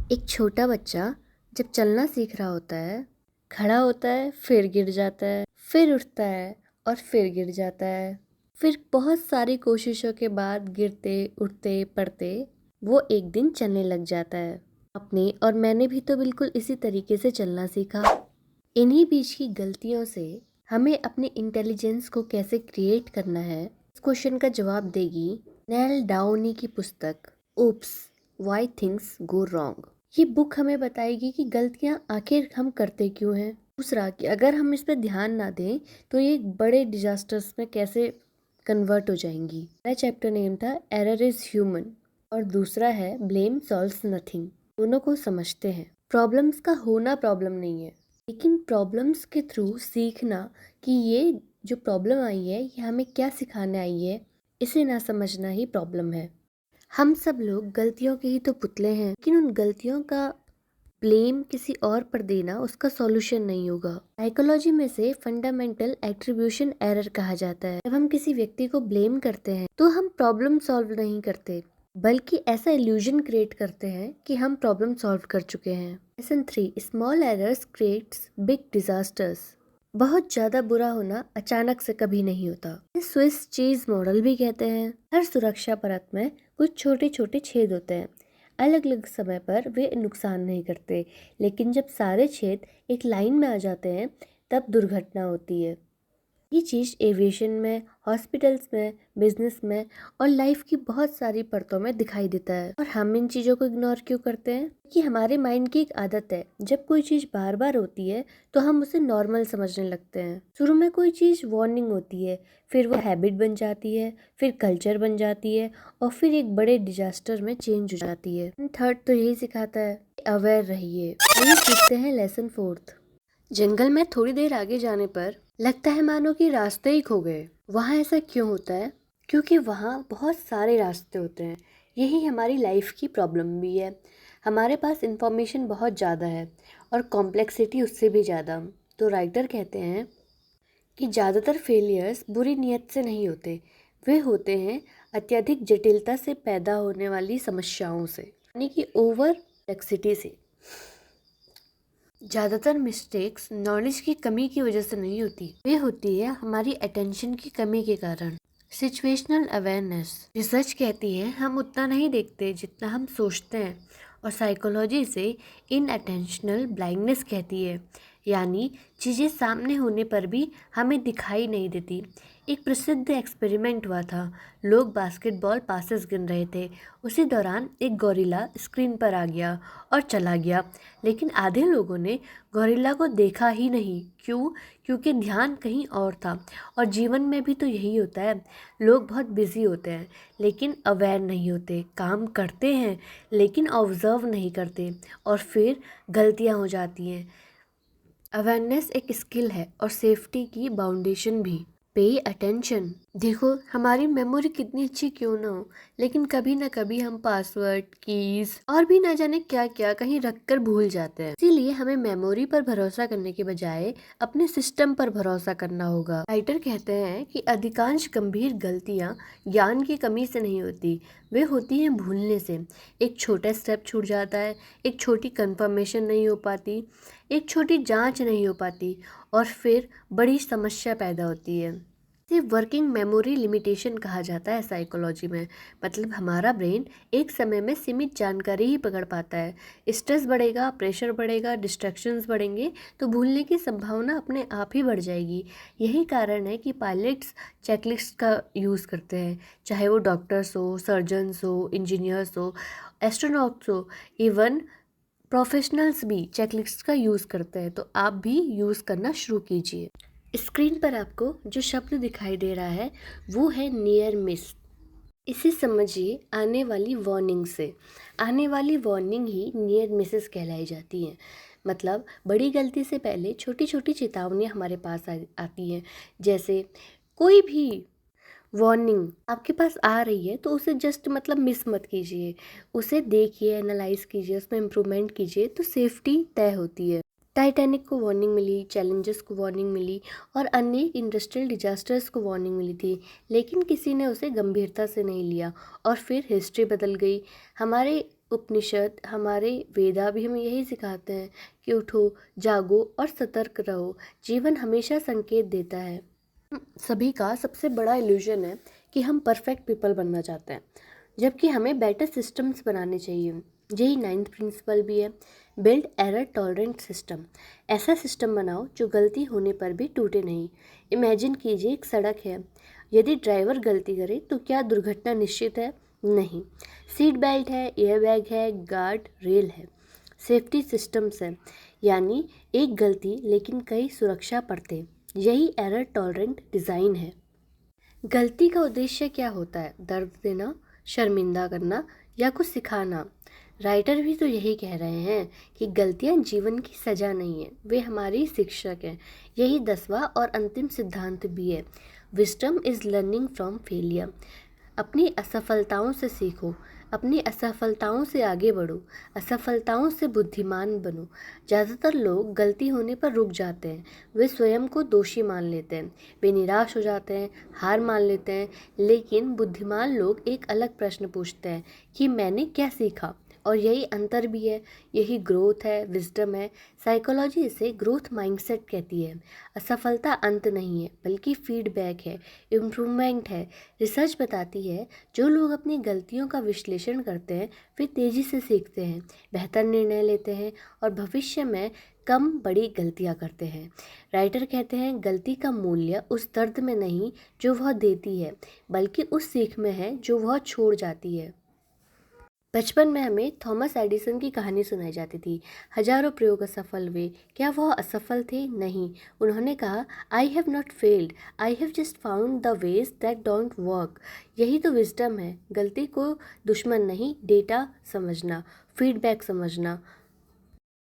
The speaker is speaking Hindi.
एक छोटा बच्चा जब चलना सीख रहा होता है, खड़ा होता है, फिर गिर जाता है, फिर उठता है और फिर गिर जाता है। फिर बहुत सारी कोशिशों के बाद गिरते उठते पड़ते वो एक दिन चलने लग जाता है। आपने और मैंने भी तो बिल्कुल इसी तरीके से चलना सीखा। इन्हीं बीच की गलतियों से हमें अपने इंटेलिजेंस को कैसे क्रिएट करना है, इस क्वेश्चन का जवाब देगी नेल डाउनी की पुस्तक oops why things go wrong. ये बुक हमें बताएगी कि गलतियां आखिर हम करते क्यों हैं। दूसरा कि अगर हम इस पर ध्यान ना दें तो ये बड़े डिजास्टर्स में कैसे कन्वर्ट हो जाएंगी। पहला चैप्टर नेम था एरर इज ह्यूमन और दूसरा है ब्लेम सॉल्व्स नथिंग। दोनों को समझते हैं। प्रॉब्लम्स का होना प्रॉब्लम नहीं है, लेकिन प्रॉब्लम्स के थ्रू सीखना कि ये जो प्रॉब्लम आई है ये हमें क्या सिखाने आई है, इसे ना समझना ही प्रॉब्लम है। हम सब लोग गलतियों के ही तो पुतले हैं, लेकिन उन गलतियों का ब्लेम किसी और पर देना उसका सॉल्यूशन नहीं होगा। साइकोलॉजी में से फंडामेंटल एट्रीब्यूशन एरर कहा जाता है। जब हम किसी व्यक्ति को ब्लेम करते हैं तो हम प्रॉब्लम सॉल्व नहीं करते, बल्कि ऐसा इल्यूजन क्रिएट करते हैं कि हम प्रॉब्लम सॉल्व कर चुके हैं। Lesson 3, small errors creates big disasters. बहुत ज्यादा बुरा होना अचानक से कभी नहीं होता। स्विस चीज मॉडल भी कहते हैं। हर सुरक्षा परत में कुछ छोटे छोटे छेद होते हैं। अलग अलग समय पर वे नुकसान नहीं करते, लेकिन जब सारे छेद एक लाइन में आ जाते हैं तब दुर्घटना होती है। ये चीज़ एविएशन में, हॉस्पिटल्स में, बिजनेस में और लाइफ की बहुत सारी परतों में दिखाई देता है। और हम इन चीज़ों को इग्नोर क्यों करते हैं? कि हमारे माइंड की एक आदत है, जब कोई चीज़ बार बार होती है तो हम उसे नॉर्मल समझने लगते हैं। शुरू में कोई चीज़ वार्निंग होती है, फिर वो हैबिट बन जाती है, फिर कल्चर बन जाती है और फिर एक बड़े डिजास्टर में चेंज हो जाती है। थर्ड तो यही सिखाता है, अवेयर रहिए। आइए सीखते हैं लेसन 4। जंगल में थोड़ी देर आगे जाने पर लगता है मानो कि रास्ते ही खो गए। वहाँ ऐसा क्यों होता है? क्योंकि वहाँ बहुत सारे रास्ते होते हैं। यही हमारी लाइफ की प्रॉब्लम भी है। हमारे पास इंफॉर्मेशन बहुत ज़्यादा है और कॉम्प्लेक्सिटी उससे भी ज़्यादा। तो राइटर कहते हैं कि ज़्यादातर फेलियर्स बुरी नीयत से नहीं होते, वे होते हैं अत्यधिक जटिलता से पैदा होने वाली समस्याओं से, यानी कि ओवर कॉम्प्लेक्सिटी से। ज़्यादातर मिस्टेक्स नॉलेज की कमी की वजह से नहीं होती, वे होती है हमारी अटेंशन की कमी के कारण। सिचुएशनल अवेयरनेस, रिसर्च कहती है हम उतना नहीं देखते जितना हम सोचते हैं, और साइकोलॉजी से इनअटेंशनल ब्लाइंडनेस कहती है, यानी चीज़ें सामने होने पर भी हमें दिखाई नहीं देती। एक प्रसिद्ध एक्सपेरिमेंट हुआ था। लोग बास्केटबॉल पासेस गिन रहे थे। उसी दौरान एक गोरिल्ला स्क्रीन पर आ गया और चला गया, लेकिन आधे लोगों ने गोरिल्ला को देखा ही नहीं। क्यों? क्योंकि ध्यान कहीं और था। और जीवन में भी तो यही होता है। लोग बहुत बिजी होते हैं लेकिन अवेयर नहीं होते, काम करते हैं लेकिन ऑब्जर्व नहीं करते, और फिर गलतियां हो जाती हैं। अवेयरनेस एक स्किल है और सेफ्टी की फाउंडेशन भी। Pay attention. देखो, हमारी मेमोरी कितनी अच्छी क्यों ना हो, लेकिन कभी ना कभी हम पासवर्ड, कीज और भी ना जाने क्या क्या कहीं रखकर भूल जाते हैं। इसीलिए हमें मेमोरी पर भरोसा करने के बजाय अपने सिस्टम पर भरोसा करना होगा। राइटर कहते हैं कि अधिकांश गंभीर गलतियां ज्ञान की कमी से नहीं होती, वे होती हैं भूलने से। एक छोटा स्टेप छूट जाता है, एक छोटी कंफर्मेशन नहीं हो पाती, एक छोटी जांच नहीं हो पाती, और फिर बड़ी समस्या पैदा होती है। इसे वर्किंग मेमोरी लिमिटेशन कहा जाता है साइकोलॉजी में। मतलब हमारा ब्रेन एक समय में सीमित जानकारी ही पकड़ पाता है। स्ट्रेस बढ़ेगा, प्रेशर बढ़ेगा, डिस्ट्रैक्शंस बढ़ेंगे तो भूलने की संभावना अपने आप ही बढ़ जाएगी। यही कारण है कि पायलट्स चेकलिस्ट का यूज़ करते हैं, चाहे वो डॉक्टर्स हो, सर्जन्स हो, इंजीनियर्स हो, एस्ट्रोनॉट्स हो, इवन प्रोफेशनल्स भी चेकलिस्ट का यूज़ करते हैं। तो आप भी यूज़ करना शुरू कीजिए। स्क्रीन पर आपको जो शब्द दिखाई दे रहा है वो है नियर मिस। इसे समझिए आने वाली वार्निंग से। आने वाली वार्निंग ही नियर मिसेस कहलाई जाती हैं। मतलब बड़ी गलती से पहले छोटी छोटी चेतावनियाँ हमारे पास आती हैं। जैसे कोई भी वार्निंग आपके पास आ रही है तो उसे जस्ट मतलब मिस मत कीजिए, उसे देखिए, एनालाइज कीजिए, उसमें इम्प्रूवमेंट कीजिए, तो सेफ्टी तय होती है। टाइटैनिक को वार्निंग मिली, चैलेंजेस को वार्निंग मिली और अन्य इंडस्ट्रियल डिजास्टर्स को वार्निंग मिली थी, लेकिन किसी ने उसे गंभीरता से नहीं लिया और फिर हिस्ट्री बदल गई। हमारे उपनिषद, हमारे वेदा भी हमें यही सिखाते हैं कि उठो, जागो और सतर्क रहो। जीवन हमेशा संकेत देता है। सभी का सबसे बड़ा इल्यूजन है कि हम परफेक्ट पीपल बनना चाहते हैं, जबकि हमें बेटर सिस्टम्स बनाने चाहिए। यही 9th प्रिंसिपल भी है, बिल्ड एरर टॉलरेंट सिस्टम। ऐसा सिस्टम बनाओ जो गलती होने पर भी टूटे नहीं। इमेजिन कीजिए, एक सड़क है, यदि ड्राइवर गलती करे तो क्या दुर्घटना निश्चित है? नहीं। सीट बेल्ट है, एयरबैग है, गार्ड रेल है, सेफ्टी सिस्टम्स है, यानी एक गलती लेकिन कई सुरक्षा परतें। यही एरर टॉलरेंट डिज़ाइन है। गलती का उद्देश्य क्या होता है? दर्द देना, शर्मिंदा करना या कुछ सिखाना। राइटर भी तो यही कह रहे हैं कि गलतियां जीवन की सजा नहीं है, वे हमारी शिक्षक हैं। यही 10वां और अंतिम सिद्धांत भी है, wisdom is learning from failure. अपनी असफलताओं से सीखो, अपनी असफलताओं से आगे बढ़ो, असफलताओं से बुद्धिमान बनो। ज़्यादातर लोग गलती होने पर रुक जाते हैं, वे स्वयं को दोषी मान लेते हैं, वे निराश हो जाते हैं, हार मान लेते हैं। लेकिन बुद्धिमान लोग एक अलग प्रश्न पूछते हैं कि मैंने क्या सीखा। और यही अंतर भी है, यही ग्रोथ है, विजडम है। साइकोलॉजी इसे ग्रोथ माइंडसेट कहती है। असफलता अंत नहीं है, बल्कि फीडबैक है, इम्प्रूवमेंट है। रिसर्च बताती है, जो लोग अपनी गलतियों का विश्लेषण करते हैं वे तेज़ी से सीखते हैं, बेहतर निर्णय लेते हैं और भविष्य में कम बड़ी गलतियां करते हैं। राइटर कहते हैं, गलती का मूल्य उस दर्द में नहीं जो वह देती है, बल्कि उस सीख में है जो वह छोड़ जाती है। बचपन में हमें थॉमस एडिसन की कहानी सुनाई जाती थी। हजारों प्रयोग असफल हुए। क्या वह असफल थे? नहीं। उन्होंने कहा, I have not failed, I have just found the ways that don't work. यही तो विजडम है, गलती को दुश्मन नहीं, डेटा समझना, फीडबैक समझना,